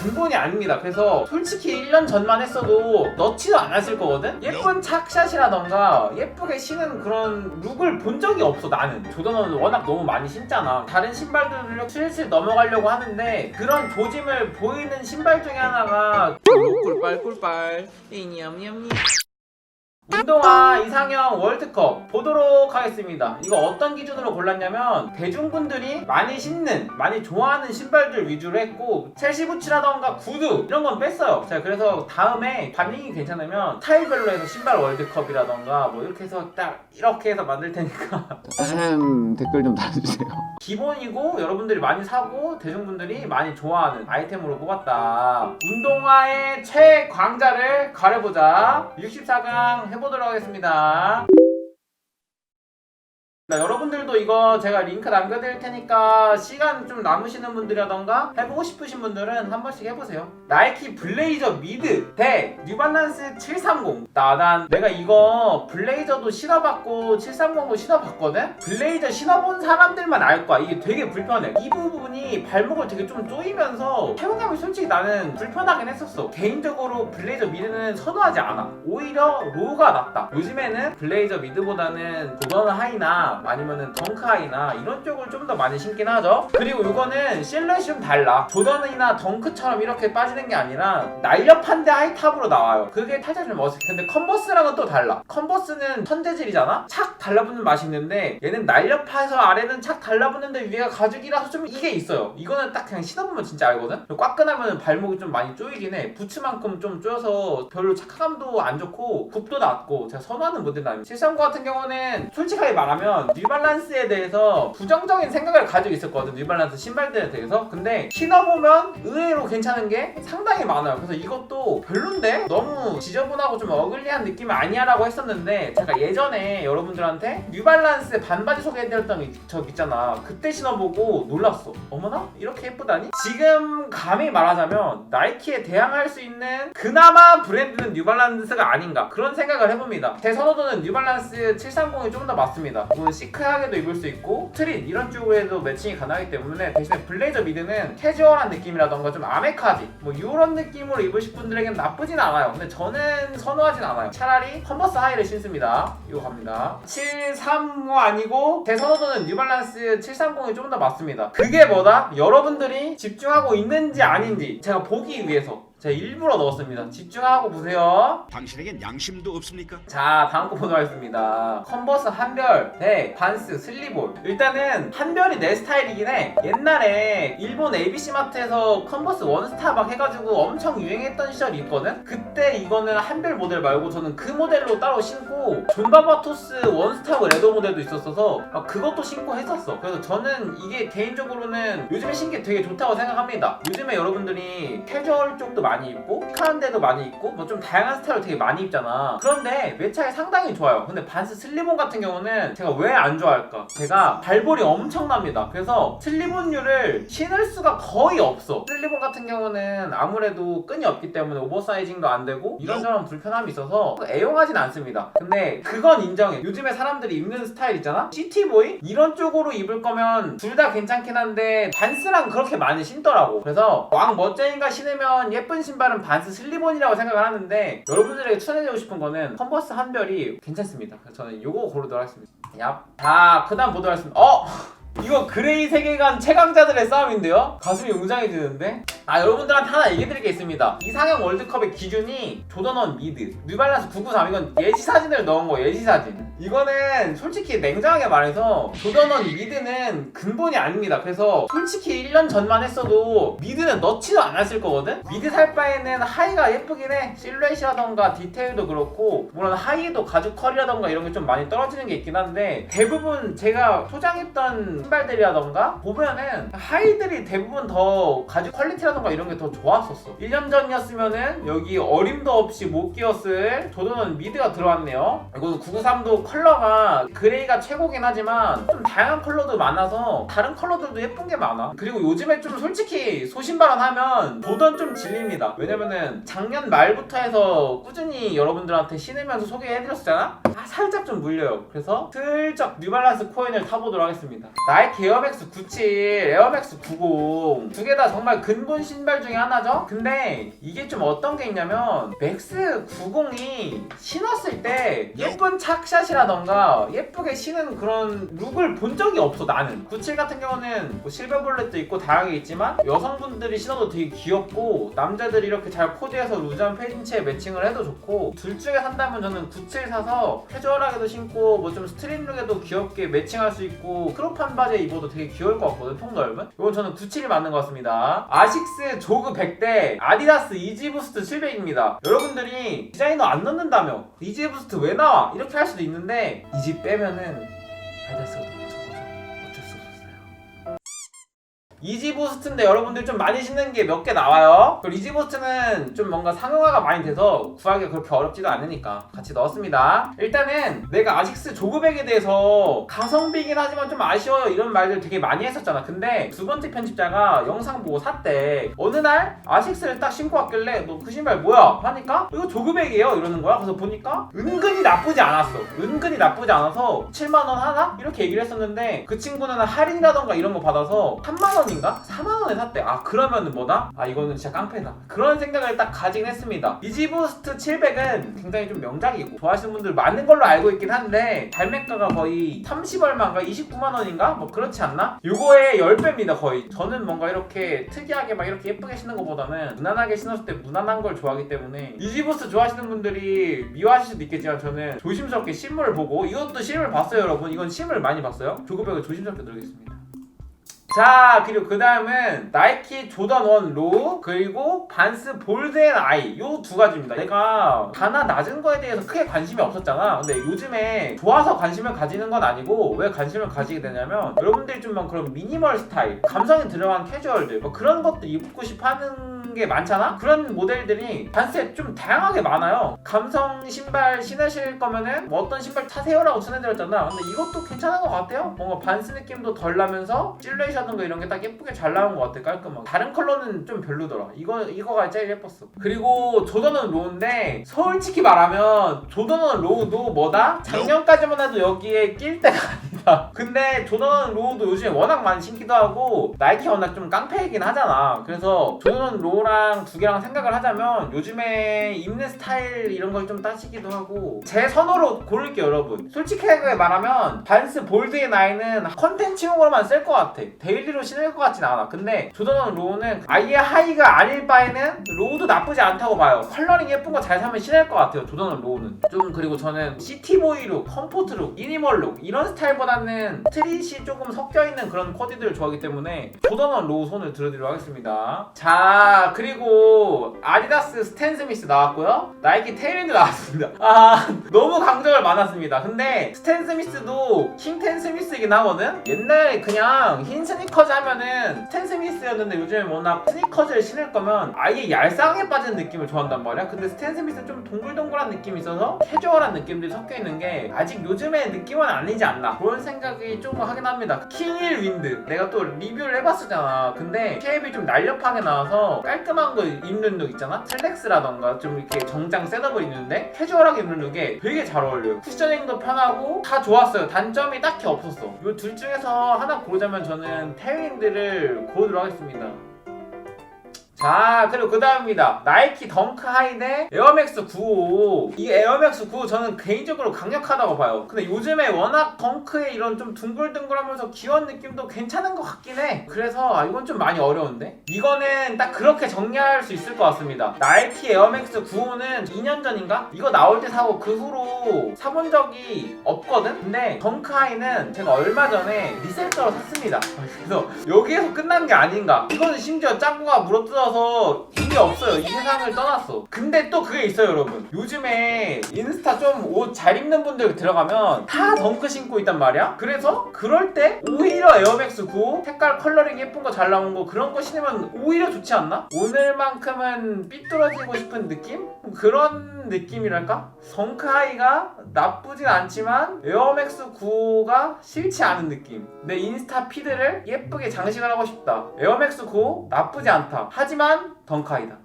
근본이 아닙니다. 그래서 솔직히 1년 전만 했어도 넣지도 않았을 거거든? 예쁜 착샷이라던가 예쁘게 신은 그런 룩을 본 적이 없어. 나는 조던은 워낙 너무 많이 신잖아. 다른 신발들로 슬슬 넘어가려고 하는데 그런 조짐을 보이는 신발 중에 하나가 꿀빨 냠냠냠 운동화 이상형 월드컵 보도록 하겠습니다. 이거 어떤 기준으로 골랐냐면 대중분들이 많이 신는, 많이 좋아하는 신발들 위주로 했고 첼시 부츠라던가 구두 이런 건 뺐어요. 자, 그래서 다음에 반응이 괜찮으면 스타일별로 해서 신발 월드컵이라던가 뭐 이렇게 해서 딱 이렇게 해서 만들 테니까 댓글 좀 달아주세요. 기본이고 여러분들이 많이 사고 대중분들이 많이 좋아하는 아이템으로 뽑았다. 운동화의 최광자를 가려보자. 64강 해보도록 하겠습니다. 여러분들도 이거 제가 링크 남겨드릴 테니까 시간 좀 남으시는 분들이라던가 해보고 싶으신 분들은 한 번씩 해보세요. 나이키 블레이저 미드 대 뉴발란스 730. 나단 내가 이거 블레이저도 신어봤고 730도 신어봤거든? 블레이저 신어본 사람들만 알 거야. 이게 되게 불편해. 이 부분이 발목을 되게 좀 조이면서 사용감이 솔직히 나는 불편하긴 했었어. 개인적으로 블레이저 미드는 선호하지 않아. 오히려 로우가 낫다. 요즘에는 블레이저 미드보다는 조던 하이나 아니면은 덩크 하이나 이런 쪽을 좀 더 많이 신긴 하죠. 그리고 이거는 실루엣이 좀 달라. 조던이나 덩크처럼 이렇게 빠지는 게 아니라 날렵한데 하이탑으로 나와요. 그게 살짝 좀 어색해. 근데 컨버스랑은 또 달라. 컨버스는 천재질이잖아? 착 달라붙는 맛이 있는데 얘는 날렵해서 아래는 착 달라붙는데 위가 가죽이라서 좀 이게 있어요. 이거는 딱 그냥 신어보면 진짜 알거든? 꽉끈하면 발목이 좀 많이 조이긴 해. 부츠만큼 좀 조여서 별로 착화감도 안 좋고 굽도 낮고 제가 선호하는 모델은 아니에요. 739 같은 경우는 솔직하게 말하면 뉴발란스에 대해서 부정적인 생각을 가지고 있었거든. 뉴발란스 신발들에 대해서. 근데 신어보면 의외로 괜찮은 게 상당히 많아요. 그래서 이것도 별론데? 너무 지저분하고 좀 어글리한 느낌이 아니야 라고 했었는데 제가 예전에 여러분들한테 뉴발란스 반바지 소개해드렸던 적 있잖아. 그때 신어보고 놀랐어. 어머나? 이렇게 예쁘다니? 지금 감히 말하자면 나이키에 대항할 수 있는 그나마 브랜드는 뉴발란스가 아닌가 그런 생각을 해봅니다. 제 선호도는 뉴발란스 730이 좀 더 맞습니다. 시크하게도 입을 수 있고 트릿 이런 쪽에도 매칭이 가능하기 때문에 대신에 블레이저 미드는 캐주얼한 느낌이라던가 좀 아메카지 뭐 이런 느낌으로 입으실 분들에게는 나쁘진 않아요. 근데 저는 선호하진 않아요. 차라리 컨버스 하이를 신습니다. 이거 갑니다. 735 아니고 제 선호도는 뉴발란스 730이 좀 더 맞습니다. 그게 뭐다? 여러분들이 집중하고 있는지 아닌지 제가 보기 위해서 제가 일부러 넣었습니다. 집중하고 보세요. 당신에겐 양심도 없습니까? 자, 다음 거 보도록 하겠습니다. 컨버스 한별 대 반스 슬리본. 일단은 한별이 내 스타일이긴 해. 옛날에 일본 ABC마트에서 컨버스 원스타 막 해가지고 엄청 유행했던 시절이 있거든? 그때 이거는 한별 모델 말고 저는 그 모델로 따로 신고 존바바토스 원스타고 레더 모델도 있었어서 그것도 신고 했었어. 그래서 저는 이게 개인적으로는 요즘에 신기 되게 좋다고 생각합니다. 요즘에 여러분들이 캐주얼 쪽도 많이 입고 시크한 데도 많이 입고 뭐 좀 다양한 스타일을 되게 많이 입잖아. 그런데 매차에 상당히 좋아요. 근데 반스 슬리본 같은 경우는 제가 왜 안 좋아할까? 제가 발볼이 엄청납니다. 그래서 슬리본류를 신을 수가 거의 없어. 슬리본 같은 경우는 아무래도 끈이 없기 때문에 오버사이징도 안 되고 이런저런 불편함이 있어서 애용하진 않습니다. 근데 그건 인정해. 요즘에 사람들이 입는 스타일 있잖아? 시티보이? 이런 쪽으로 입을 거면 둘 다 괜찮긴 한데 반스랑 그렇게 많이 신더라고. 그래서 왕 멋쟁이가 신으면 예쁜 신발은 반스 슬리본이라고 생각을 하는데 여러분들에게 추천해주고 싶은 거는 컨버스 한별이 괜찮습니다. 그래서 저는 요거 고르도록 하겠습니다. 얍. 자, 그 다음 보도록 하겠습니다. 이거 그레이 세계관 최강자들의 싸움인데요? 가슴이 웅장해지는데? 여러분들한테 하나 얘기해드릴 게 있습니다. 이상형 월드컵의 기준이 조던1 미드 뉴발란스 993 이건 예시사진을 넣은 거 예시사진. 이거는 솔직히 냉정하게 말해서 조던1 미드는 근본이 아닙니다. 그래서 솔직히 1년 전만 했어도 미드는 넣지도 않았을 거거든? 미드 살 바에는 하이가 예쁘긴 해. 실루엣이라던가 디테일도 그렇고 물론 하이도 가죽 컬이라던가 이런 게 좀 많이 떨어지는 게 있긴 한데 대부분 제가 소장했던 신발들이라던가 보면은 하이들이 대부분 더 가죽 퀄리티라던가 이런 게 더 좋았었어. 1년 전이었으면은 여기 어림도 없이 못 끼었을 조던1 미드가 들어왔네요. 이거 993도 컬러가 그레이가 최고긴 하지만 좀 다양한 컬러도 많아서 다른 컬러들도 예쁜 게 많아. 그리고 요즘에 좀 솔직히 소신발언 하면 조던 좀 질립니다. 왜냐면은 작년 말부터 해서 꾸준히 여러분들한테 신으면서 소개해드렸잖아? 살짝 좀 물려요. 그래서 슬쩍 뉴발란스 코인을 타보도록 하겠습니다. 나이키 에어맥스 97, 에어맥스 90 두 개 다 정말 근본 신발 중에 하나죠? 근데 이게 좀 어떤 게 있냐면 맥스 90이 신었을 때 예쁜 착샷이라던가 예쁘게 신은 그런 룩을 본 적이 없어. 나는 97 같은 경우는 뭐 실버 볼렛도 있고 다양하게 있지만 여성분들이 신어도 되게 귀엽고 남자들이 이렇게 잘 코디해서 루즈한 패딩치에 매칭을 해도 좋고, 둘 중에 산다면 저는 97 사서 캐주얼하게도 신고 뭐 좀 스트릿룩에도 귀엽게 매칭할 수 있고 크롭한 바지에 입어도 되게 귀여울 것 같거든. 통 넓은 이건 저는 97이 맞는 것 같습니다. 아식스 조그 100대 아디다스 이지부스트 700입니다. 여러분들이 디자이너 안 넣는다며 이지부스트 왜 나와 이렇게 할 수도 있는데 이지 빼면은 아디다스가 더 적어서 어쩔 수 없었어요. 이지부스트인데 여러분들 좀 많이 신는 게 몇 개 나와요. 그리고 이지부스트는 좀 뭔가 상용화가 많이 돼서 구하기가 그렇게 어렵지도 않으니까 같이 넣었습니다. 일단은 내가 아식스 조그백에 대해서 가성비긴 하지만 좀 아쉬워요 이런 말들 되게 많이 했었잖아. 근데 두 번째 편집자가 영상 보고 샀대. 어느 날 아식스를 딱 신고 왔길래 너 그 신발 뭐야? 하니까 이거 조그백이에요 이러는 거야. 그래서 보니까 은근히 나쁘지 않았어. 은근히 나쁘지 않아서 7만원 하나? 이렇게 얘기를 했었는데 그 친구는 할인이라던가 이런 거 받아서 3만원인가? 4만원에 샀대. 아 그러면은 뭐다? 아 이거는 진짜 깡패다. 그런 생각을 딱 가지긴 했습니다. 이지부스트 700은 굉장히 좀 명작이고 좋아하시는 분들 많은 걸로 알고 있긴 한데 발매가가 거의 30얼마인가? 29만원인가? 뭐 그렇지 않나? 요거의 10배입니다 거의. 저는 뭔가 이렇게 특이하게 막 이렇게 예쁘게 신는 것보다는 무난하게 신었을 때 무난한 걸 좋아하기 때문에 이지부스트 좋아하시는 분들이 미워하실 수도 있겠지만 저는 조심스럽게 실물을 보고, 이것도 실물 봤어요 여러분. 이건 실물 많이 봤어요. 조그백을 조심스럽게 누르겠습니다. 자, 그리고 그 다음은 나이키 조던 1 로우 그리고 반스 볼드 앤 아이, 요 두 가지입니다. 내가 가나 낮은 거에 대해서 크게 관심이 없었잖아. 근데 요즘에 좋아서 관심을 가지는 건 아니고 왜 관심을 가지게 되냐면 여러분들이 좀 막 그런 미니멀 스타일, 감성이 들어간 캐주얼들 뭐 그런 것들 입고 싶어 하는 게 많잖아? 그런 모델들이 반스에 좀 다양하게 많아요. 감성 신발 신으실 거면은 뭐 어떤 신발 타세요라고 전해드렸잖아. 근데 이것도 괜찮은 것 같아요. 뭔가 반스 느낌도 덜 나면서 실루엣이라든가 이런 게 딱 예쁘게 잘 나온 것 같아. 깔끔하게. 다른 컬러는 좀 별로더라. 이거가 제일 예뻤어. 그리고 조던은 로우인데 솔직히 말하면 조던은 로우도 뭐다? 작년까지만 해도 여기에 낄 때가 아니다. 근데 조던 로우도 요즘에 워낙 많이 신기도 하고 나이키 워낙 좀 깡패이긴 하잖아. 그래서 조던 로우랑 두 개랑 생각을 하자면 요즘에 입는 스타일 이런 걸 좀 따지기도 하고 제 선호로 고를게요 여러분. 솔직하게 말하면 반스 볼드의 나이는 컨텐츠용으로만 쓸 것 같아. 데일리로 신을 것 같진 않아. 근데 조던 로우는 아예 하이가 아닐 바에는 로우도 나쁘지 않다고 봐요. 컬러링 예쁜 거 잘 사면 신을 것 같아요 조던 로우는. 좀 그리고 저는 시티보이 룩, 컴포트 룩, 미니멀 룩 이런 스타일보다는 스트릿이 조금 섞여있는 그런 코디들을 좋아하기 때문에 조던 로우 손을 들어드리도록 하겠습니다. 자, 그리고 아디다스 스탠 스미스 나왔고요. 나이키 테일윈드 나왔습니다. 아 너무 강조가 많았습니다. 근데 스탠 스미스도 킹텐 스미스이긴 하거든. 옛날에 그냥 흰 스니커즈 하면은 스탠 스미스였는데 요즘에 워낙 스니커즈를 신을 거면 아예 얄쌍하게 빠지는 느낌을 좋아한단 말이야. 근데 스탠 스미스는 좀 동글동글한 느낌이 있어서 캐주얼한 느낌들이 섞여있는 게 아직 요즘의 느낌은 아니지 않나 그런 생각이 조금 하긴 합니다. 킹힐 윈드 내가 또 리뷰를 해봤었잖아. 근데 쉐입이 좀 날렵하게 나와서 깔끔한 거 입는 룩 있잖아. 슬랙스라던가 좀 이렇게 정장 셋업을 입는데 캐주얼하게 입는 룩에 되게 잘 어울려요. 쿠셔닝도 편하고 다 좋았어요. 단점이 딱히 없었어. 이 둘 중에서 하나 고르자면 저는 테일윈드를 고르도록 하겠습니다. 자, 그리고 그 다음입니다. 나이키 덩크 하이 대 에어맥스 95. 이 에어맥스 95 저는 개인적으로 강력하다고 봐요. 근데 요즘에 워낙 덩크의 이런 좀 둥글둥글하면서 귀여운 느낌도 괜찮은 것 같긴 해. 그래서 이건 좀 많이 어려운데? 이거는 딱 그렇게 정리할 수 있을 것 같습니다. 나이키 에어맥스 95는 2년 전인가? 이거 나올 때 사고 그 후로 사본 적이 없거든? 근데 덩크 하이는 제가 얼마 전에 리셀저로 샀습니다. 그래서 여기에서 끝난 게 아닌가. 이거는 심지어 짱구가 물어뜯어서 이게 없어요. 이 세상을 떠났어. 근데 또 그게 있어요 여러분. 요즘에 인스타 좀 옷 잘 입는 분들 들어가면 다 덩크 신고 있단 말이야. 그래서 그럴 때 오히려 에어맥스 95 색깔 컬러링 예쁜 거 잘 나온 거 그런 거 신으면 오히려 좋지 않나? 오늘만큼은 삐뚤어지고 싶은 느낌? 그런 느낌이랄까? 덩크 하이가 나쁘진 않지만 에어맥스 95가 싫지 않은 느낌. 내 인스타 피드를 예쁘게 장식을 하고 싶다. 에어맥스 95 나쁘지 않다. 하지만 덩카이다.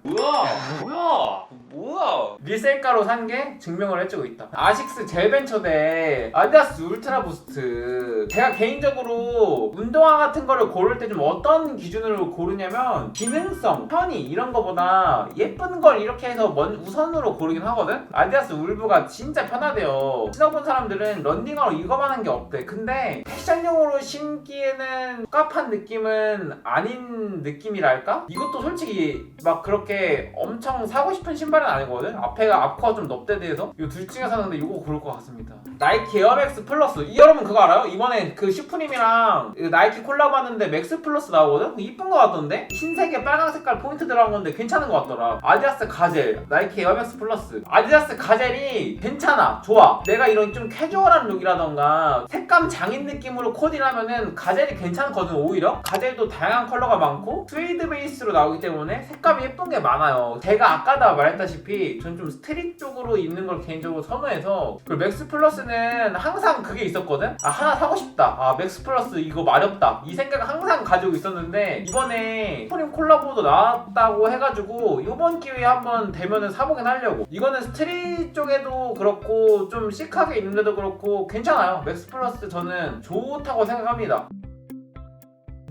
뭐야? 리셀가로 산 게 증명을 해주고 있다. 아식스 젤벤처 대 아디다스 울트라 부스트. 제가 개인적으로 운동화 같은 거를 고를 때 좀 어떤 기준으로 고르냐면 기능성, 편의 이런 거보다 예쁜 걸 이렇게 해서 우선으로 고르긴 하거든. 아디다스 울브가 진짜 편하대요. 신어본 사람들은 런닝화로 이거만 한 게 없대. 근데 패션용으로 신기에는 깝한 느낌은 아닌 느낌이랄까? 이것도 솔직히 막 그렇게 엄청 사고 싶은 신발은 아니거든. 앞코가 좀 넙대대해서 이 둘 중에 사는데 이거 고를 것 같습니다. 나이키 에어맥스 플러스. 여러분 그거 알아요? 이번에 그 슈프림이랑 나이키 콜라보 하는데 맥스 플러스 나오거든? 이쁜 거 같던데? 흰색에 빨간 색깔 포인트 들어간 건데 괜찮은 거 같더라. 아디다스 가젤, 나이키 에어맥스 플러스. 아디다스 가젤이 괜찮아, 좋아. 내가 이런 좀 캐주얼한 룩이라던가 색감 장인 느낌으로 코디하면은 가젤이 괜찮거든. 오히려 가젤도 다양한 컬러가 많고 스웨이드 베이스로 나오기 때문에 색감이 예쁜 게 많아요. 제가 아까도 말했다시피 전 좀 스트릿 쪽으로 입는 걸 개인적으로 선호해서. 그리고 맥스 플러스는 항상 그게 있었거든. 하나 사고 싶다, 맥스 플러스 이거 마렵다, 이 생각을 항상 가지고 있었는데 이번에 슈프림 콜라보도 나왔다고 해가지고 이번 기회에 한번 되면은 사보긴 하려고. 이거는 스트릿 쪽에도 그렇고 좀 시크하게 입는데도 그렇고 괜찮아요. 맥스 플러스 저는 좋다고 생각합니다.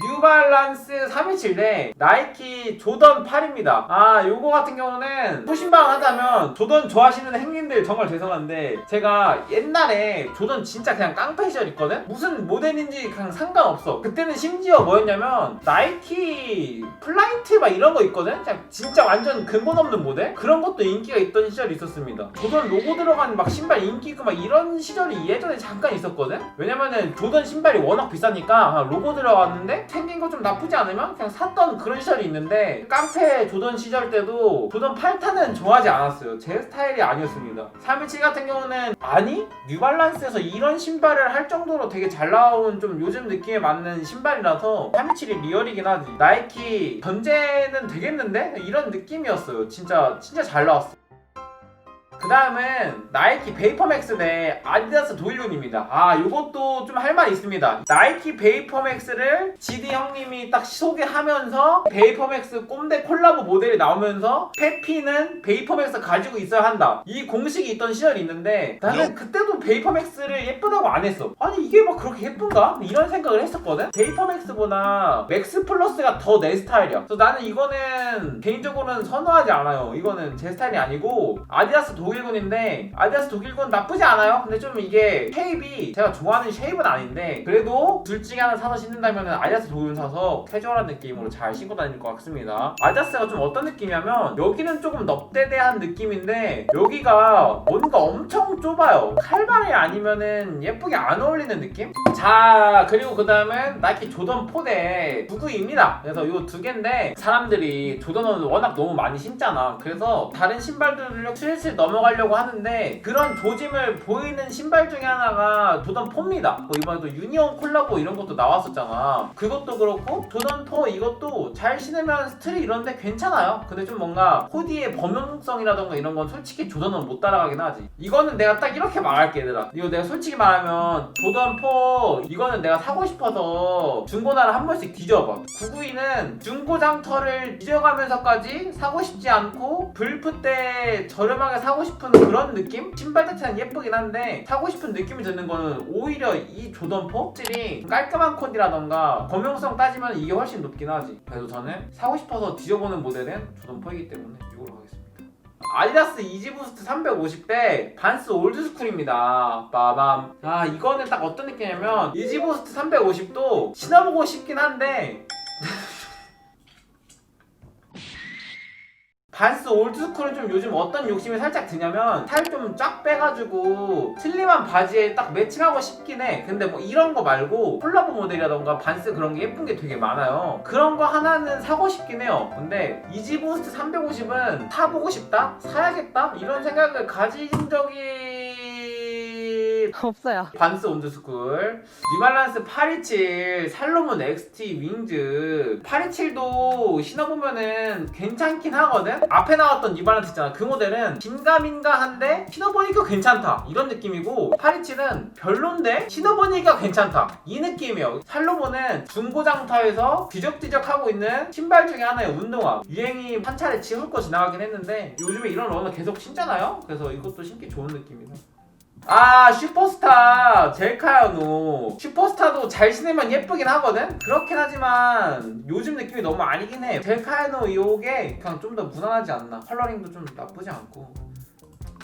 뉴발란스 327 대 나이키 조던 8입니다. 요거 같은 경우는 소신발언 하자면 조던 좋아하시는 행님들 정말 죄송한데 제가 옛날에 조던 진짜 그냥 깡패 시절 있거든? 무슨 모델인지 그냥 상관없어. 그때는 심지어 뭐였냐면 나이키 플라이트 막 이런 거 있거든? 진짜 완전 근본 없는 모델? 그런 것도 인기가 있던 시절이 있었습니다. 조던 로고 들어간 막 신발 인기 있고 막 이런 시절이 예전에 잠깐 있었거든? 왜냐면은 조던 신발이 워낙 비싸니까 로고 들어갔는데 생긴 거 좀 나쁘지 않으면 그냥 샀던 그런 시절이 있는데 깡패 조던 시절 때도 조던 8타는 좋아하지 않았어요. 제 스타일이 아니었습니다. 317 같은 경우는 뉴발란스에서 이런 신발을 할 정도로 되게 잘 나온 좀 요즘 느낌에 맞는 신발이라서 317이 리얼이긴 하지. 나이키 견제는 되겠는데? 이런 느낌이었어요. 진짜 잘 나왔어. 그 다음은 나이키 베이퍼맥스 대 아디다스 도일군입니다. 요것도 좀 할 말 있습니다. 나이키 베이퍼맥스를 GD 형님이 딱 소개하면서 베이퍼맥스 꼼대 콜라보 모델이 나오면서 페피는 베이퍼맥스 가지고 있어야 한다, 이 공식이 있던 시절이 있는데 나는 그때도 베이퍼맥스를 예쁘다고 안 했어. 이게 막 그렇게 예쁜가? 이런 생각을 했었거든. 베이퍼맥스보다 맥스 플러스가 더 내 스타일이야. 그래서 나는 이거는 개인적으로는 선호하지 않아요. 이거는 제 스타일이 아니고 아디다스 독일군인데 아디다스 독일군 나쁘지 않아요. 근데 좀 이게 쉐입이 제가 좋아하는 쉐입은 아닌데 그래도 둘 중에 하나 사서 신는다면 아디다스 독일군 사서 캐주얼한 느낌으로 잘 신고 다닐 것 같습니다. 아디다스가 좀 어떤 느낌이냐면 여기는 조금 넙대대한 느낌인데 여기가 뭔가 엄청 좁아요. 칼발이 아니면은 예쁘게 안 어울리는 느낌? 자, 그리고 그 다음은 나이키 조던 4대 99입니다. 그래서 요 두 개인데 사람들이 조던은 워낙 너무 많이 신잖아. 그래서 다른 신발들을 슬슬 넘어가려고 하는데 그런 조짐을 보이는 신발 중에 하나가 조던 4입니다. 이번에도 유니온 콜라보 이런 것도 나왔었잖아. 그것도 그렇고 조던 4 이것도 잘 신으면 스트릿 이런데 괜찮아요. 근데 좀 뭔가 코디의 범용성이라던가 이런 건 솔직히 조던은 못 따라가긴 하지. 이거는 내가 딱 이렇게 말할게 얘들아. 이거 내가 솔직히 말하면 조던 4 이거는 내가 사고 싶어서 중고나라 한 번씩 뒤져봐. 992는 중고 장터를 뒤져가면서까지 사고 싶지 않고 불프 때 저렴하게 사고 싶은 그런 느낌? 신발 자체는 예쁘긴 한데 사고 싶은 느낌이 드는 거는 오히려 이 조던 4 확실히 깔끔한 코디라던가 범용성 따지면 이게 훨씬 높긴 하지. 그래서 저는 사고 싶어서 뒤져보는 모델은 조던 4이기 때문에 이걸로 하겠습니다. 아디다스 이지부스트 350대 반스 올드스쿨입니다. 빠밤. 이거는 딱 어떤 느낌이냐면 이지부스트 350도 신어보고 싶긴 한데 반스 올드스쿨은 좀 요즘 어떤 욕심이 살짝 드냐면 살 좀 쫙 빼가지고 슬림한 바지에 딱 매칭하고 싶긴 해. 근데 뭐 이런 거 말고 콜라보 모델이라던가 반스 그런 게 예쁜 게 되게 많아요. 그런 거 하나는 사고 싶긴 해요. 근데 이지부스트 350은 사보고 싶다? 사야겠다? 이런 생각을 가진 적이 827 없어요. 반스 온드스쿨, 뉴발란스 827 살로몬 XT 윙즈. 827도 신어보면은 괜찮긴 하거든. 앞에 나왔던 뉴발란스 있잖아, 그 모델은 긴가민가한데 신어보니까 괜찮다 이런 느낌이고, 827은 별론데 신어보니까 괜찮다 이 느낌이에요. 살로몬은 중고장터에서 뒤적뒤적하고 있는 신발 중에 하나의 운동화. 유행이 한 차례 훑고 지나가긴 했는데 요즘에 이런 러너 계속 신잖아요. 그래서 이것도 신기 좋은 느낌이다. 아, 슈퍼스타 젤카야노. 슈퍼스타도 잘 신으면 예쁘긴 하거든? 그렇긴 하지만 요즘 느낌이 너무 아니긴 해. 젤카야노 요게 그냥 좀 더 무난하지 않나. 컬러링도 좀 나쁘지 않고.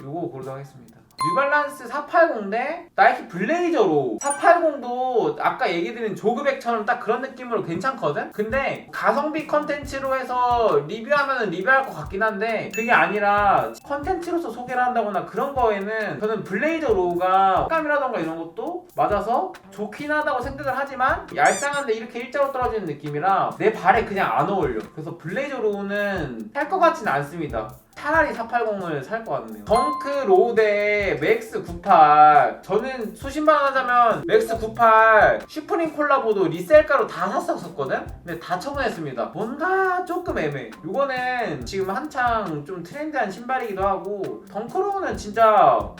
요거 고르도록 하겠습니다. 뉴발란스 480 대 나이키 블레이저로. 480도 아까 얘기드린 조그백처럼 딱 그런 느낌으로 괜찮거든? 근데 가성비 컨텐츠로 해서 리뷰하면 리뷰할 것 같긴 한데, 그게 아니라 컨텐츠로서 소개를 한다거나 그런 거에는 저는 블레이저 로우가 색감이라던가 이런 것도 맞아서 좋긴 하다고 생각을 하지만 얄쌍한데 이렇게 일자로 떨어지는 느낌이라 내 발에 그냥 안 어울려. 그래서 블레이저 로우는 살 것 같지는 않습니다. 차라리 480을 살 것 같네요. 덩크 로우 대 맥스 98. 저는 수신방 하자면 맥스 98 슈프림 콜라보도 리셀가로 다 샀었거든? 근데 다 처분했습니다. 뭔가 조금 애매해. 이거는 지금 한창 좀 트렌디한 신발이기도 하고, 덩크 로우는 진짜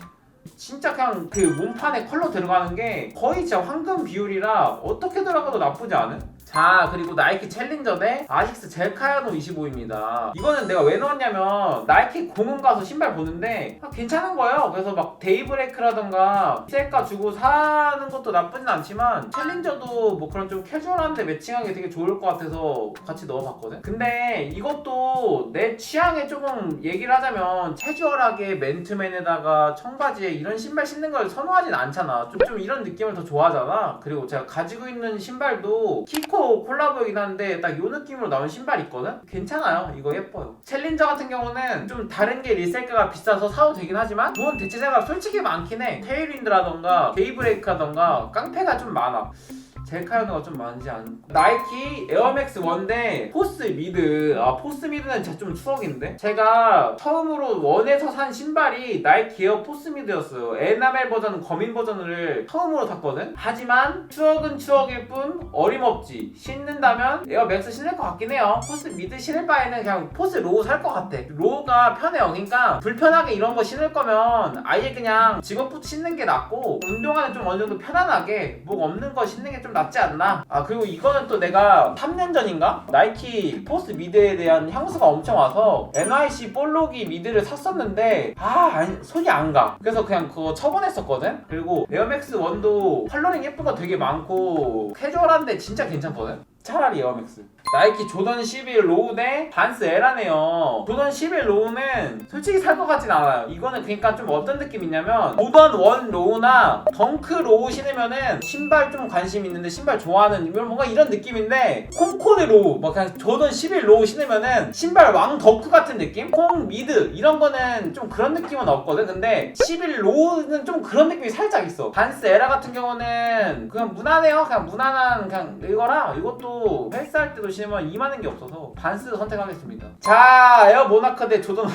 그냥 그 몸판에 컬러 들어가는 게 거의 진짜 황금 비율이라 어떻게 들어가도 나쁘지 않은? 자, 그리고 나이키 챌린저 대 아식스 젤카야노 25입니다. 이거는 내가 왜 넣었냐면 나이키 공원 가서 신발 보는데 괜찮은 거예요. 그래서 막 데이브레이크라던가 셀카 주고 사는 것도 나쁘진 않지만 챌린저도 뭐 그런 좀 캐주얼한데 매칭하기 되게 좋을 것 같아서 같이 넣어봤거든. 근데 이것도 내 취향에 조금 얘기를 하자면 캐주얼하게 맨투맨에다가 청바지에 이런 신발 신는 걸 선호하진 않잖아. 좀 이런 느낌을 더 좋아하잖아. 그리고 제가 가지고 있는 신발도 키코 콜라보이긴 한데 딱 요 느낌으로 나온 신발이 있거든? 괜찮아요. 이거 예뻐요. 챌린저 같은 경우는 좀 다른 게 리셀가가 비싸서 사도 되긴 하지만 좋은 대체재가 솔직히 많긴 해. 테일윈드라던가 데이브레이크라던가 깡패가 좀 많아. 젤카야노가 좀 많지 않. 나이키 에어맥스 1 대 포스 미드. 아, 포스 미드는 진짜 좀 추억인데? 제가 처음으로 원에서 산 신발이 나이키 에어 포스 미드였어요. 에나멜 버전, 거민 버전을 처음으로 샀거든? 하지만 추억은 추억일 뿐 어림없지. 신는다면 에어맥스 신을 것 같긴 해요. 포스 미드 신을 바에는 그냥 포스 로우 살 것 같아. 로우가 편해요. 그러니까 불편하게 이런 거 신을 거면 아예 그냥 직업부터 신는 게 낫고, 운동화는 좀 어느 정도 편안하게 목 없는 거 신는 게 좀 낫지 않나? 아, 그리고 이거는 또 내가 3년 전인가? 나이키 포스 미드에 대한 향수가 엄청 와서 NYC 볼로기 미드를 샀었는데 손이 안 가. 그래서 그냥 그거 처분했었거든? 그리고 에어맥스 1도 컬러링 예쁜 거 되게 많고 캐주얼한데 진짜 괜찮거든? 차라리 에어맥스. 나이키 조던 11 로우 대 반스 에라네요. 조던 11 로우는 솔직히 살 것 같진 않아요. 이거는 그러니까 좀 어떤 느낌이냐면 조던 1 로우나 덩크 로우 신으면은 신발 좀 관심 있는데 신발 좋아하는 뭔가 이런 느낌인데, 콩코드 로우 뭐 그냥 조던 11 로우 신으면은 신발 왕 덩크 같은 느낌? 콩 미드 이런 거는 좀 그런 느낌은 없거든. 근데 11 로우는 좀 그런 느낌이 살짝 있어. 반스 에라 같은 경우는 그냥 무난해요. 그냥 무난한 그냥 이거라. 이것도 헬스할 때도 신으면 이만한 게 없어서 반스 선택하겠습니다. 자, 에어 모나크 대 조던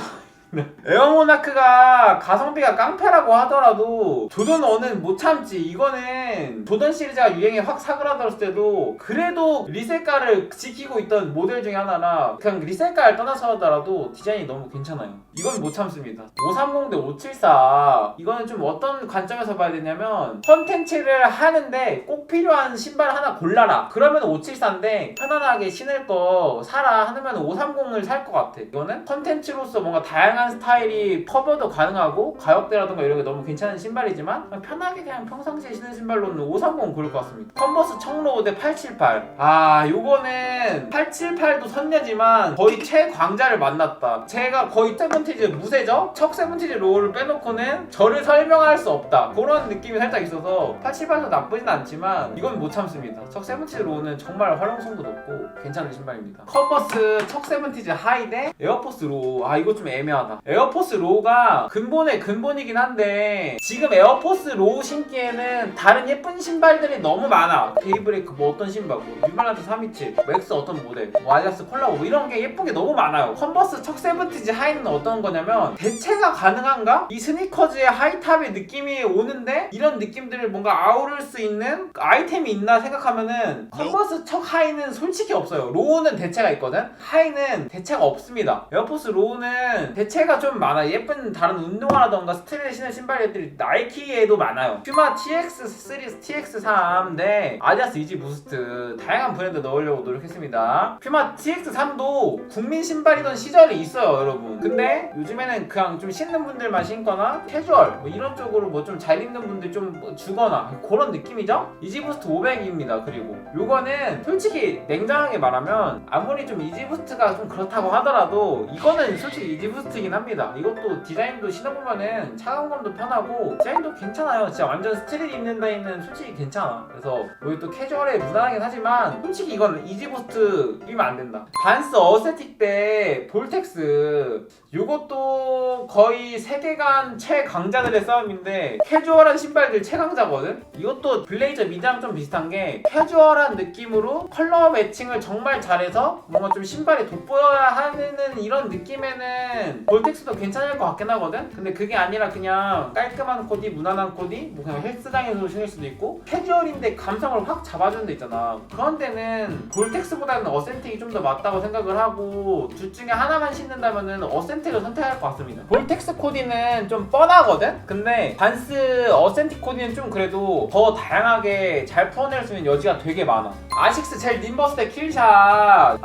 에어 모나크가 가성비가 깡패라고 하더라도 조던 1은 못 참지. 이거는 조던 시리즈가 유행에 확 사그라들었을 때도 그래도 리셀가를 지키고 있던 모델 중에 하나라 그냥 리셀가를 떠나서 하더라도 디자인이 너무 괜찮아요. 이건 못 참습니다. 530 대 574. 이거는 좀 어떤 관점에서 봐야 되냐면, 컨텐츠를 하는데 꼭 필요한 신발 하나 골라라. 그러면 574인데 편안하게 신을 거 사라 하면 530을 살 것 같아. 이거는 컨텐츠로서 뭔가 다양한 스타일이 커버도 가능하고 가격대라던가 이런 게 너무 괜찮은 신발이지만 그냥 편하게 그냥 평상시에 신는 신발로는 530 고를 것 같습니다. 컨버스 청로우 대 878. 아, 요거는 878도 선녀지만 거의 최광자를 만났다. 제가 거의 세븐티즈 무쇠죠? 척 세븐티즈 로우를 빼놓고는 저를 설명할 수 없다. 그런 느낌이 살짝 있어서 878도 나쁘진 않지만 이건 못 참습니다. 척 세븐티즈 로우는 정말 활용성도 높고 괜찮은 신발입니다. 컨버스 척 세븐티즈 하이 대 에어포스 로우. 아, 이거 좀 애매하다. 많아. 에어포스 로우가 근본의 근본이긴 한데 지금 에어포스 로우 신기에는 다른 예쁜 신발들이 너무 많아. 데이브레이크 뭐 어떤 신발, 뭐 뉴발란스 327, 맥스 어떤 모델, 뭐 아디다스 콜라보 뭐 이런 게 예쁜 게 너무 많아요. 컨버스 척 세븐티지 하이는 어떤 거냐면 대체가 가능한가? 이 스니커즈의 하이탑의 느낌이 오는데 이런 느낌들을 뭔가 아우를 수 있는 아이템이 있나 생각하면은 컨버스 척 하이는 솔직히 없어요. 로우는 대체가 있거든? 하이는 대체가 없습니다. 에어포스 로우는 대체가 좀 많아. 예쁜 다른 운동화라던가 스트릿에 신는 신발들이 나이키에도 많아요. 퓨마 TX3, TX3 네 아디다스 이지 부스트 다양한 브랜드 넣으려고 노력했습니다. 퓨마 TX3도 국민 신발이던 시절이 있어요 여러분. 근데 요즘에는 그냥 좀 신는 분들만 신거나 캐주얼 뭐 이런 쪽으로 뭐 좀 잘 입는 분들 좀 주거나 그런 느낌이죠? 이지부스트 500입니다. 그리고 요거는 솔직히 냉정하게 말하면 아무리 좀 이지부스트가 좀 그렇다고 하더라도 이거는 솔직히 이지부스트이긴 합니다. 이것도 디자인도 신어보면은 착용감도 편하고 디자인도 괜찮아요. 진짜 완전 스트릿 입는 데는 솔직히 괜찮아. 그래서 여기 또 캐주얼에 무난하긴 하지만 솔직히 이건 이지부스트 입으면 안 된다. 반스 어세틱 대 볼텍스 이것도 거의 세계관 최강자들의 싸움인데 캐주얼한 신발들 최강자거든? 이것도 블레이저 미드랑 좀 비슷한 게 캐주얼한 느낌으로 컬러 매칭을 정말 잘해서 뭔가 좀 신발이 돋보여야 하는 이런 느낌에는 볼텍스도 괜찮을 것 같긴 하거든? 근데 그게 아니라 그냥 깔끔한 코디, 무난한 코디, 뭐 그냥 헬스장에서 신을 수도 있고 캐주얼인데 감성을 확 잡아주는 데 있잖아. 그런 데는 볼텍스보다는 어센틱이 좀 더 맞다고 생각을 하고 둘 중에 하나만 신는다면은 어센틱을 선택할 것 같습니다. 볼텍스 코디는 좀 뻔하거든? 근데 반스 어센틱 코디는 좀 그래도 더 다양하게 잘 풀어낼 수 있는 여지가 되게 많아. 아식스 젤 님버스 대 킬샷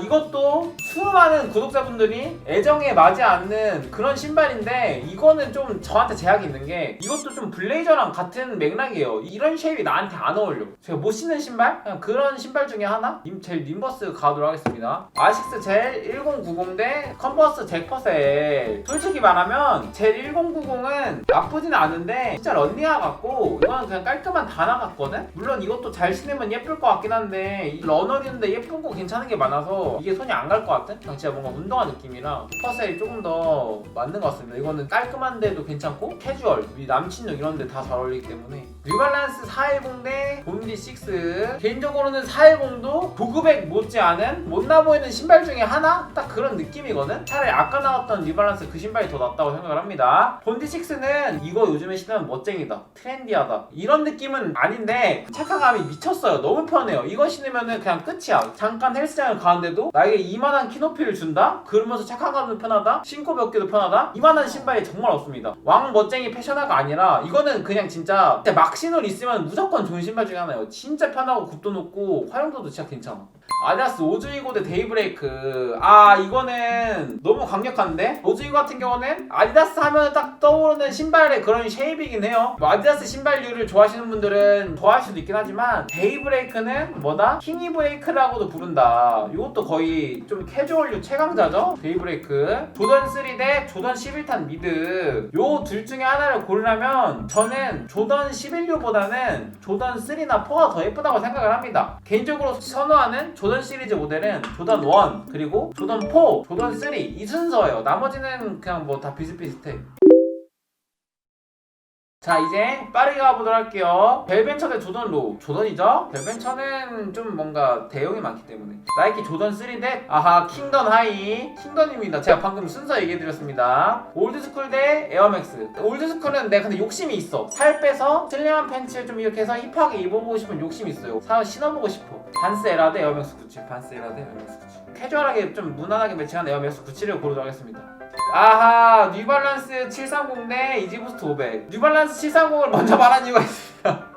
이것도 수많은 구독자분들이 애정에 맞지 않는 그런 신발인데 이거는 좀 저한테 제약이 있는 게 이것도 좀 블레이저랑 같은 맥락이에요. 이런 쉐입이 나한테 안 어울려. 제가 못 신는 신발? 그냥 그런 신발 중에 하나? 젤 님버스 가도록 하겠습니다. 아식스 젤 1090 대 컨버스 잭퍼셀. 솔직히 말하면 젤 1090은 나쁘진 않은데 진짜 런닝화 같고 이거는 그냥 깔끔한 단화 같거든? 물론 이것도 잘 신으면 예쁠 것 같긴 한데 이 러너리인데 예쁜 거 괜찮은 게 많아서 이게 손이 안 갈 것 같은? 그냥 진짜 뭔가 운동화 느낌이라 잭퍼셀이 조금 더 맞는 것 같습니다. 이거는 깔끔한데도 괜찮고 캐주얼, 남친룩 이런 데 다 잘 어울리기 때문에 뉴발란스 410 대 본디 6. 개인적으로는 410도 900 못지않은 못나 보이는 신발 중에 하나? 딱 그런 느낌이거든? 차라리 아까 나왔던 뉴발란스 그 신발이 더 낫다고 생각을 합니다. 본디 6는 이거 요즘에 신으면 멋쟁이다, 트렌디하다 이런 느낌은 아닌데 착화감이 미쳤어요. 너무 편해요. 이거 신으면은 그냥 끝이야. 잠깐 헬스장을 가는데도 나에게 이만한 키높이를 준다? 그러면서 착화감도 편하다? 신고 벗기도 편하다? 이만한 신발이 정말 없습니다. 왕 멋쟁이 패셔너가 아니라 이거는 그냥 진짜 막 신을 있으면 무조건 좋은 신발 중에 하나예요. 진짜 편하고 굽도 높고 활용도도 진짜 괜찮아. 아디다스 오즈이고 대 데이브레이크. 이거는 너무 강력한데? 오즈이고 같은 경우는 아디다스 하면 딱 떠오르는 신발의 그런 쉐입이긴 해요. 뭐 아디다스 신발류를 좋아하시는 분들은 좋아할 수도 있긴 하지만 데이브레이크는 뭐다? 킹이 브레이크라고도 부른다. 이것도 거의 좀 캐주얼류 최강자죠? 데이브레이크. 조던 3 대 조던 11탄 미드. 요 둘 중에 하나를 고르라면 저는 조던 11류보다는 조던 3나 4가 더 예쁘다고 생각을 합니다. 개인적으로 선호하는 조던 시리즈 모델은 조던 1 그리고 조던 4, 조던 3 이 순서예요. 나머지는 그냥 뭐 다 비슷비슷해. 자 이제 빠르게 가보도록 할게요. 벨벤처 대 조던 로우. 조던이죠? 벨벤처는 좀 뭔가 대용이 많기 때문에. 나이키 조던 3 대 킹던 하이. 킹던입니다. 제가 방금 순서 얘기해드렸습니다. 올드스쿨 대 에어맥스. 올드스쿨은 내가 근데 욕심이 있어. 살 빼서 슬림한 팬츠를 좀 이렇게 해서 힙하게 입어보고 싶은 욕심이 있어요. 신어보고 싶어. 반스 에라 대 에어맥스 97. 반스 에라 대 에어맥스 97. 캐주얼하게 좀 무난하게 매칭한 에어맥스 97을 고르도록 하겠습니다. 뉴발란스 730 대 이지부스트 500. 뉴발란스 730을 먼저 말한 이유가 있습니다.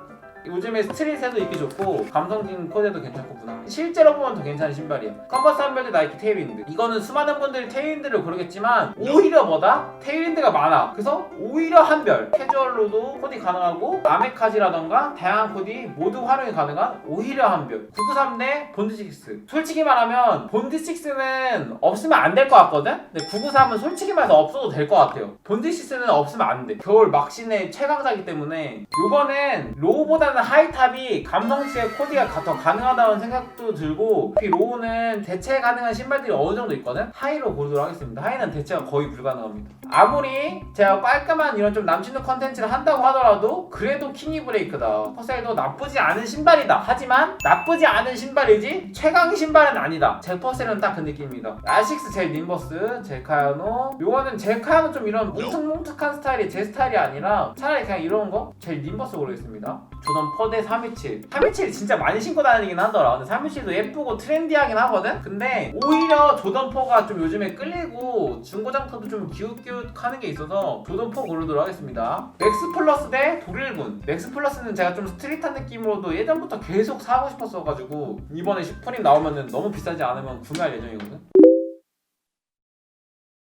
요즘에 스트릿에도 입기 좋고 감성적인 코디도 괜찮고 무난. 실제로 보면 더 괜찮은 신발이야. 컨버스 한별 대 나이키 테일윈드. 이거는 수많은 분들이 테일윈드를 고르겠지만 오히려 뭐다? 테일윈드가 많아. 그래서 오히려 한별. 캐주얼로도 코디 가능하고 아메카지라던가 다양한 코디 모두 활용이 가능한 오히려 한별. 993 대 본드6. 솔직히 말하면 본드6는 없으면 안 될 것 같거든? 근데 993은 솔직히 말해서 없어도 될 것 같아요. 본드6는 없으면 안 돼. 겨울 막신의 최강자이기 때문에 요거는 로우보다는 왜냐면 하이탑이 감성치의 코디가 더 가능하다는 생각도 들고 로우는 대체 가능한 신발들이 어느 정도 있거든? 하이로 고르도록 하겠습니다. 하이는 대체가 거의 불가능합니다. 아무리 제가 깔끔한 이런 좀 남친룩 컨텐츠를 한다고 하더라도 그래도 키니 브레이크다. 퍼셀도 나쁘지 않은 신발이다. 하지만 나쁘지 않은 신발이지 최강 신발은 아니다. 제 퍼셀은 딱 그 느낌입니다. 아식스 젤 님버스, 젤카야노. 요거는 젤카야노 좀 이런 뭉툭뭉툭한 스타일이 제 스타일이 아니라 차라리 그냥 이런 거? 젤 님버스 고르겠습니다. 조던 퍼대 327. 327이 진짜 많이 신고 다니긴 하더라. 근데 327도 예쁘고 트렌디하긴 하거든? 근데 오히려 조던 퍼가 좀 요즘에 끌리고 중고장터도 좀 기웃기웃하는 게 있어서 조던 퍼 고르도록 하겠습니다. 맥스 플러스 대 도릴군. 맥스 플러스는 제가 좀 스트릿한 느낌으로도 예전부터 계속 사고 싶었어가지고 이번에 슈프림 나오면은 너무 비싸지 않으면 구매할 예정이거든.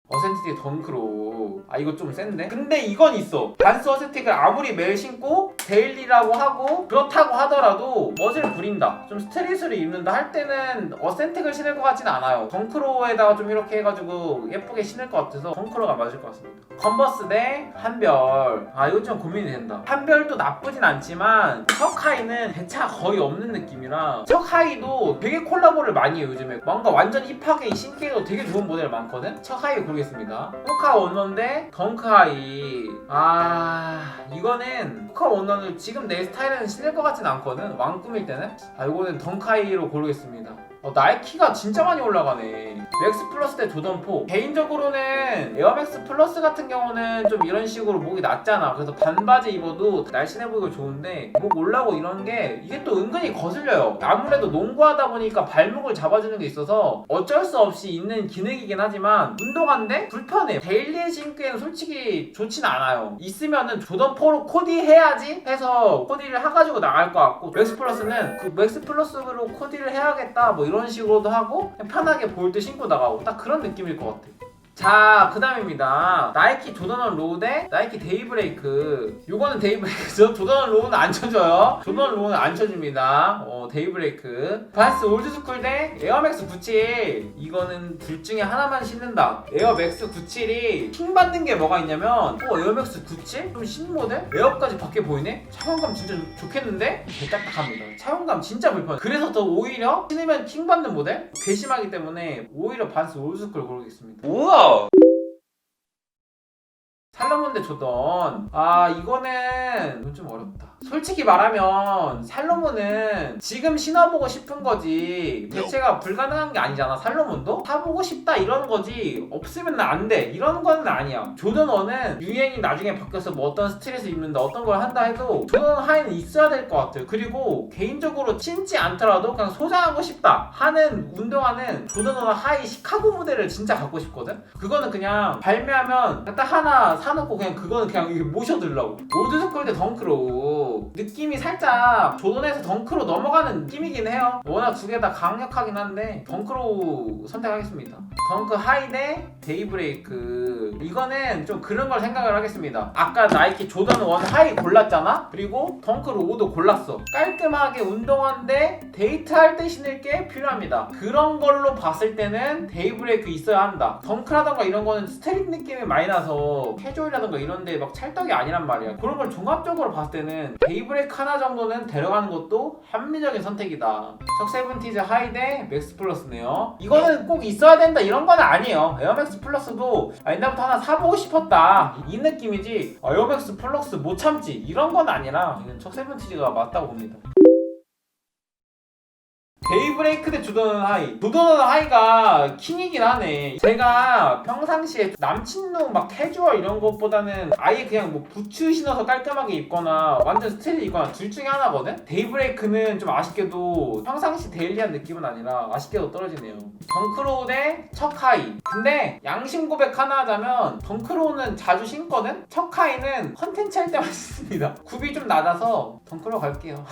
어센티틱 덩크로. 아 이거 좀 센데? 근데 이건 있어. 반스 어센틱을 아무리 매일 신고 데일리라고 하고 그렇다고 하더라도 멋을 부린다, 좀 스트릿으로 입는다 할 때는 어센틱을 신을 것 같진 않아요. 덩크로에다가 좀 이렇게 해가지고 예쁘게 신을 것 같아서 덩크로가 맞을 것 같습니다. 컨버스 대 한별. 아 이거 좀 고민이 된다. 한별도 나쁘진 않지만 척하이는 대차가 거의 없는 느낌이라 척하이도 되게 콜라보를 많이 해요. 요즘에 뭔가 완전 힙하게 신기해도 되게 좋은 모델 많거든? 척하이 고르겠습니다. 호카 원원 대 덩크하이. 이거는 호카 원원을 지금 내 스타일에는 신을 것 같진 않거든, 왕 꾸밀 때는. 이거는 덩크하이로 고르겠습니다. 나이키가 진짜 많이 올라가네. 맥스 플러스 대 조던4. 개인적으로는 에어맥스 플러스 같은 경우는 좀 이런 식으로 목이 낮잖아. 그래서 반바지 입어도 날씬해 보이고 좋은데 목 올라오고 이런 게 이게 또 은근히 거슬려요. 아무래도 농구하다 보니까 발목을 잡아주는 게 있어서 어쩔 수 없이 있는 기능이긴 하지만 운동화인데 불편해. 데일리에 신기에는 솔직히 좋진 않아요. 있으면은 조던4로 코디해야지 해서 코디를 해가지고 나갈 것 같고, 맥스 플러스는 그 맥스 플러스로 코디를 해야겠다 뭐 이런 식으로도 하고 그냥 편하게 볼 때 신고 나가고 딱 그런 느낌일 것 같아. 자, 그 다음입니다. 나이키 조던 로우 대 나이키 데이브레이크. 요거는 데이브레이크죠. 조던 로우는 안 쳐줘요. 조던 로우는 안 쳐줍니다. 데이브레이크. 반스 올드스쿨 대 에어맥스 97. 이거는 둘 중에 하나만 신는다. 에어맥스 97이 킹 받는 게 뭐가 있냐면 에어맥스 97? 좀 신모델? 에어까지 밖에 보이네? 착용감 진짜 좋겠는데? 개딱딱합니다. 착용감 진짜 불편해. 그래서 더 오히려 신으면 킹 받는 모델? 괘씸하기 때문에 오히려 반스 올드스쿨 고르겠습니다. 우와! 살로몬 대 조던. 이거는 좀 어렵다. 솔직히 말하면 살로몬은 지금 신어보고 싶은 거지 대체가 불가능한 게 아니잖아. 살로몬도 사보고 싶다 이런 거지 없으면 안 돼 이런 거는 아니야. 조던 1은 유행이 나중에 바뀌어서 뭐 어떤 스트릿을 입는다 어떤 걸 한다 해도 조던 하이는 있어야 될 것 같아요. 그리고 개인적으로 신지 않더라도 그냥 소장하고 싶다 하는 운동화는 조던 1 하이 시카고 모델을 진짜 갖고 싶거든. 그거는 그냥 발매하면 딱 하나 사놓고 그냥 그거는 그냥 모셔두려고. 올드스쿨 대 덩크로. 느낌이 살짝 조던에서 덩크로 넘어가는 느낌이긴 해요. 워낙 두 개 다 강력하긴 한데 덩크로 선택하겠습니다. 덩크 하이 대 데이브레이크. 이거는 좀 그런 걸 생각을 하겠습니다. 아까 나이키 조던 1 하이 골랐잖아? 그리고 덩크로 5도 골랐어. 깔끔하게 운동화인데 데이트할 때 신을 게 필요합니다. 그런 걸로 봤을 때는 데이브레이크 있어야 한다. 덩크라던가 이런 거는 스트릿 느낌이 많이 나서 캐주얼이라던가 이런데 막 찰떡이 아니란 말이야. 그런 걸 종합적으로 봤을 때는 데이브레이크 하나 정도는 데려가는 것도 합리적인 선택이다. 척 세븐티즈 하이 대 맥스 플러스네요. 이거는 꼭 있어야 된다 이런 건 아니에요. 에어맥스 플러스도 옛날부터 하나 사보고 싶었다 이 느낌이지 에어맥스 플러스 못 참지 이런 건 아니라 이건 척 세븐티즈가 맞다고 봅니다. 데이브레이크 대 조던 하이. 조던 하이가 킹이긴 하네. 제가 평상시에 남친룩 막 캐주얼 이런 것보다는 아예 그냥 뭐 부츠 신어서 깔끔하게 입거나 완전 스트릿 입거나 둘 중에 하나거든? 데이브레이크는 좀 아쉽게도 평상시 데일리한 느낌은 아니라 아쉽게도 떨어지네요. 덩크로우 대 척하이. 근데 양심 고백 하나 하자면 덩크로우는 자주 신거든? 척하이는 컨텐츠 할 때만 신습니다. 굽이 좀 낮아서 덩크로우 갈게요.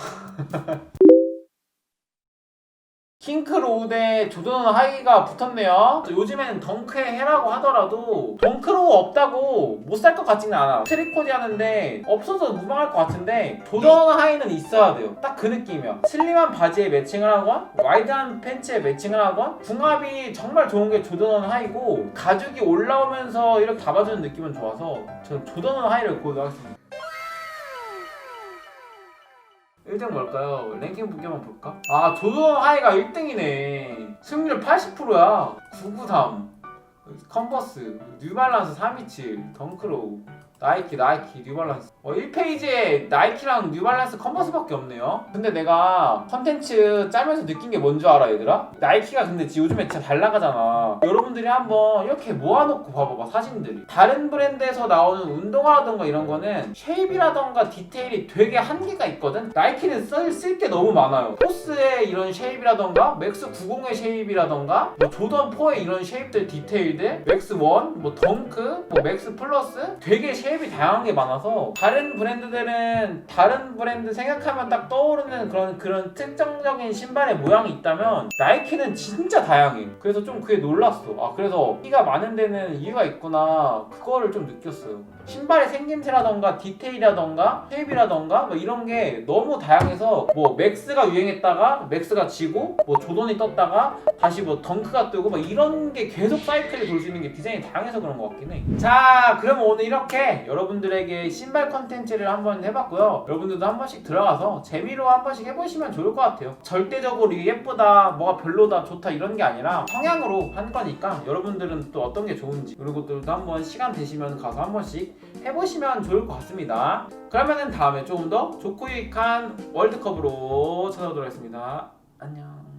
킹크로우 대 조던 하이가 붙었네요. 요즘에는 덩크에 해라고 하더라도 덩크로우 없다고 못 살 것 같지는 않아. 스트릿 코디 하는데 없어서 무방할 것 같은데 조던 하이는 있어야 돼요. 딱 그 느낌이야. 슬림한 바지에 매칭을 하건 와이드한 팬츠에 매칭을 하건 궁합이 정말 좋은 게 조던 하이고 가죽이 올라오면서 이렇게 잡아주는 느낌은 좋아서 저는 조던 하이를 고르겠습니다. 1등 뭘까요? 랭킹 보기 한번 볼까? 아 조던 하이가 1등이네. 승률 80%야. 993 컨버스, 뉴발란스 327, 덩크로우, 나이키, 뉴발란스. 1페이지에 나이키랑 뉴발란스 컨버스밖에 없네요. 근데 내가 컨텐츠 짜면서 느낀 게 뭔 줄 알아 얘들아? 나이키가 근데 요즘에 진짜 잘 나가잖아. 여러분들이 한번 이렇게 모아놓고 봐봐봐 사진들이. 다른 브랜드에서 나오는 운동화라던가 이런 거는 쉐입이라던가 디테일이 되게 한계가 있거든? 나이키는 쓸 게 너무 많아요. 포스의 이런 쉐입이라던가 맥스 90의 쉐입이라던가 뭐 조던 4의 이런 쉐입들 디테일들, 맥스 1, 뭐 덩크, 뭐 맥스 플러스 되게 쉐입이 다양한 게 많아서 다른 브랜드들은 다른 브랜드 생각하면 딱 떠오르는 그런 특정적인 신발의 모양이 있다면 나이키는 진짜 다양해. 그래서 좀 그게 놀랐어. 아 그래서 끼가 많은 데는 이유가 있구나. 그거를 좀 느꼈어요. 신발의 생김새라던가 디테일이라던가 쉐입이라던가 뭐 이런 게 너무 다양해서 뭐 맥스가 유행했다가 맥스가 지고 뭐 조던이 떴다가 다시 뭐 덩크가 뜨고 뭐 이런 게 계속 사이클이 돌 수 있는 게 디자인이 다양해서 그런 것 같긴 해. 자 그럼 오늘 이렇게 여러분들에게 신발 컨텐츠를 한번 해봤고요. 여러분들도 한 번씩 들어가서 재미로 한 번씩 해보시면 좋을 것 같아요. 절대적으로 이게 예쁘다 뭐가 별로다 좋다 이런 게 아니라 성향으로 한 거니까 여러분들은 또 어떤 게 좋은지 이런 것들도 한번 시간 되시면 가서 한 번씩 해보시면 좋을 것 같습니다. 그러면은 다음에 조금 더 좋고 유익한 월드컵으로 찾아오도록 하겠습니다. 안녕.